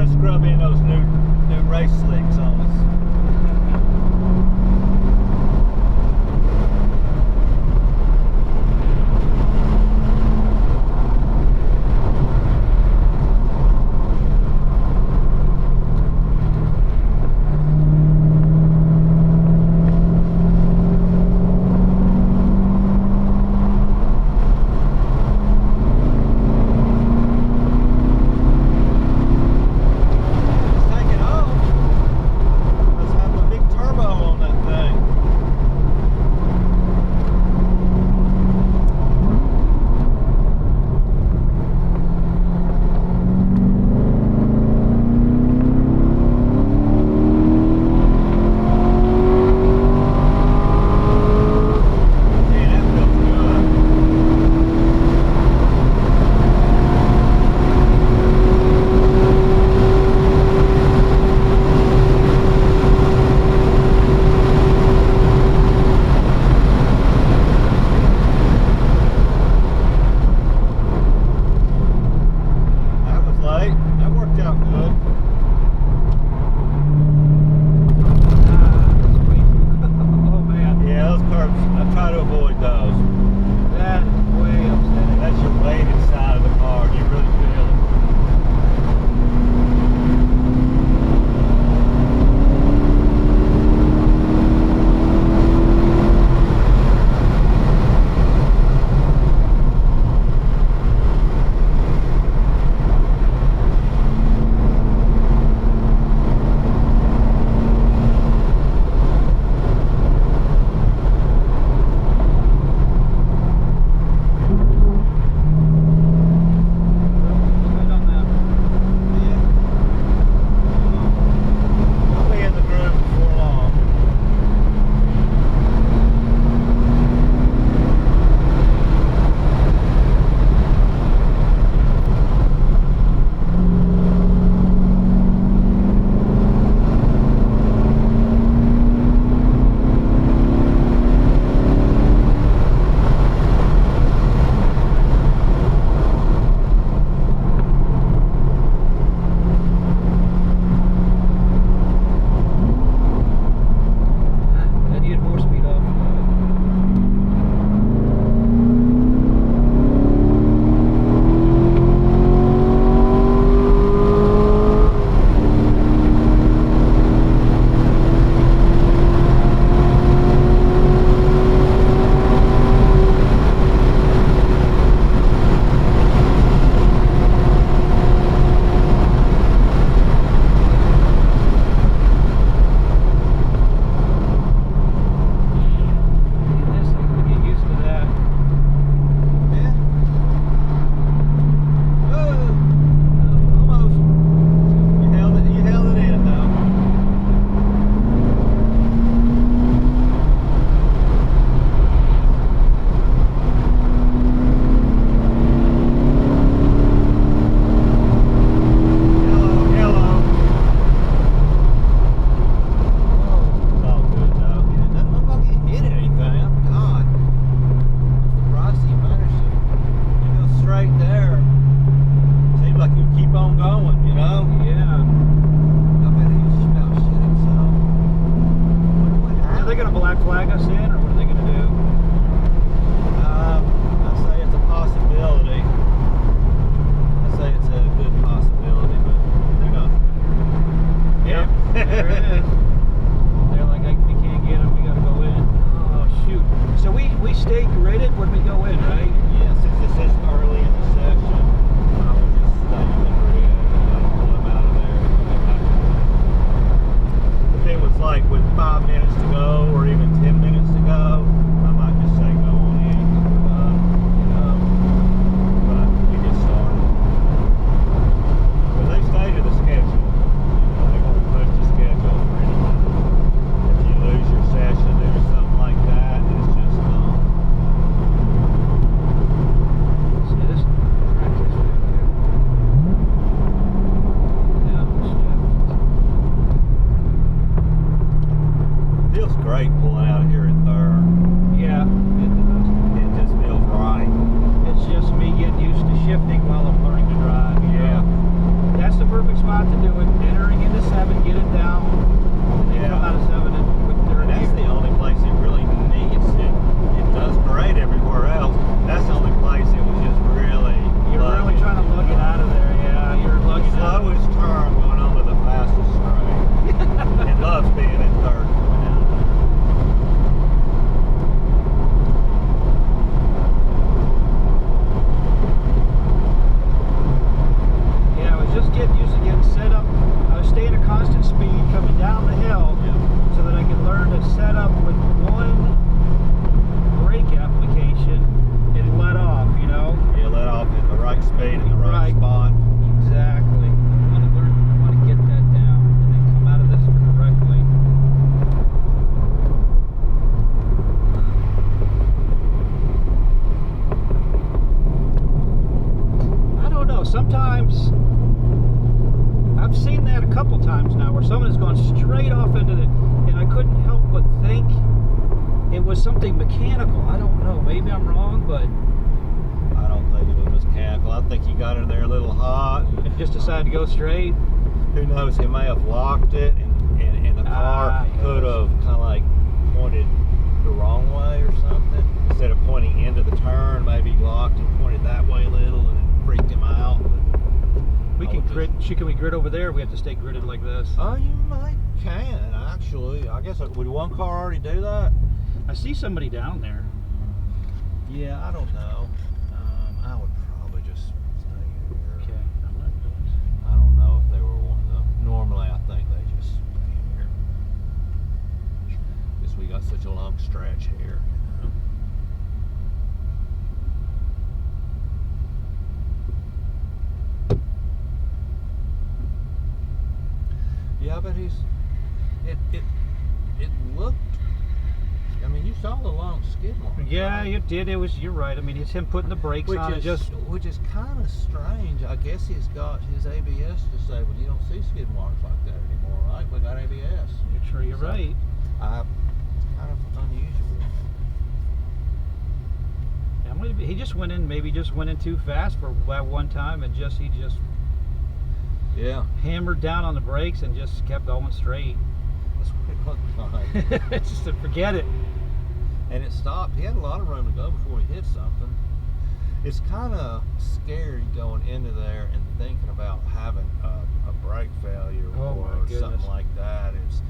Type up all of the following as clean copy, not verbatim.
to scrub in those new race slicks on us. Like with 5 minutes to go or even 10 minutes to I've seen that a couple times now, where someone has gone straight off into the, and I couldn't help but think it was something mechanical. I don't know. Maybe I'm wrong, but I don't think it was mechanical. I think he got in there a little hot. it just decided to go straight. Who knows? He may have locked it, and the car could have kind of like pointed the wrong way or something. Instead of pointing into the turn, maybe he locked and pointed that way a little, and it freaked him out. But We can grid. Can we grid over there? We have to stay gridded like this. Oh, you can actually. I guess would one car already do that? I see somebody down there. Yeah, I don't know. I would probably just stay here. Okay, I'm not doing I don't know if they were wanting to. Normally, I think they just stay here. Guess we got such a long stretch here. You know? Yeah, but it looked. I mean, you saw the long skid mark. Yeah, right? you did. It was. You're right. I mean, it's him putting the brakes on. Which is kind of strange. I guess he's got his ABS disabled. You don't see skid marks like that anymore, right? We got ABS. You're sure you're right. Kind of unusual. Yeah, he just went in. Maybe just went in too fast for that one time, and he just Yeah. hammered down on the brakes and just kept going straight. That's what it looked like. Just to forget it. And it stopped. He had a lot of room to go before he hit something. It's kind of scary going into there and thinking about having a brake failure or something like that. It's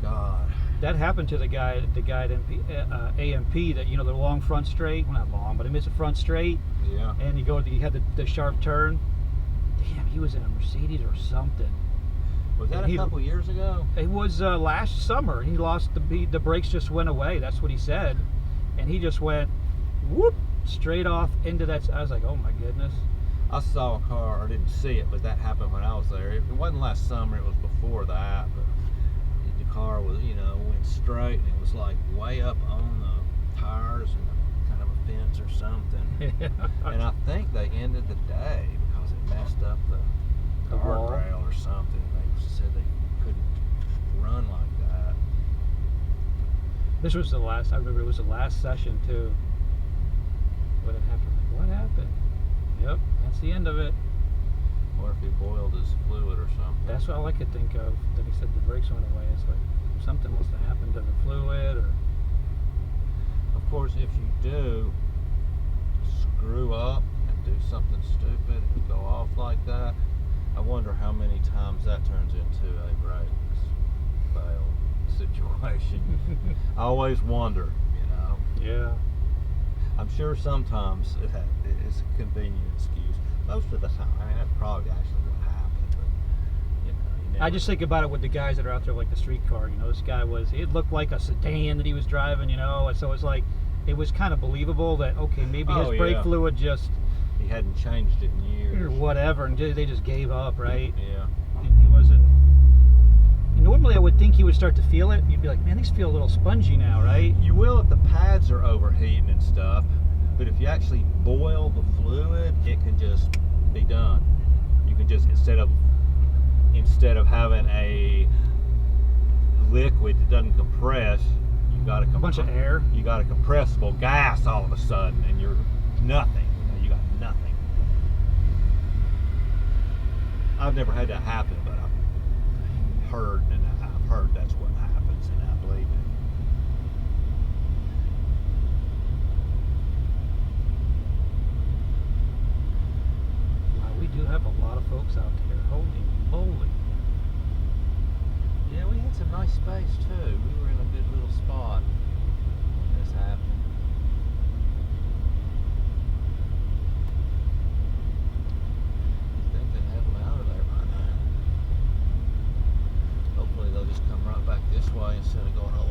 God. That happened to the guy at AMP. That the long front straight. Well, not long, but he missed a front straight. Yeah. And he had the sharp turn. Damn, he was in a Mercedes or something. Was that a couple years ago? It was last summer. He lost the brakes just went away. That's what he said, and he just went whoop straight off into that. I was like, oh my goodness. I saw a car. I didn't see it, but that happened when I was there. It wasn't last summer. It was before that. But the car was, went straight, and it was like way up on the tires and kind of a fence or something. And I think they ended the day because it messed up the guardrail or something. They said they couldn't run like that. This was the last. I remember it was the last session too. What had happened? What happened? Yep, that's the end of it. Or if he boiled his fluid or something. That's all I could think of. That he said the brakes went away. It's like something must have happened to the fluid, or. Of course, if you do screw up and do something stupid and go off like that, I wonder how many times that turns into a brakes fail situation. I always wonder, Yeah. I'm sure sometimes it's a convenient excuse. Most of the time, that's probably actually what happened. But you never I just think about it with the guys that are out there like the streetcar. This guy it looked like a sedan that he was driving. And so it's like it was kind of believable that okay, maybe his brake fluid just he hadn't changed it in years or whatever, and they just gave up, right? Yeah. And he wasn't. Normally, I would think he would start to feel it. You'd be like, man, these feel a little spongy now, right? You will if the pads are overheating and stuff, but if you actually boil the fluid, it can just be done. You can just instead of having a liquid that doesn't compress, you got a bunch of air. You got a compressible gas all of a sudden, and you're nothing. You got nothing. I've never had that happen, but I've heard that's what happens, and I believe it. Wow, we do have a lot of folks out there. Holy moly. Yeah, we had some nice space too. We were in a good little spot when this happened. I think they have them out of there by now. Hopefully they'll just come right back this way instead of going all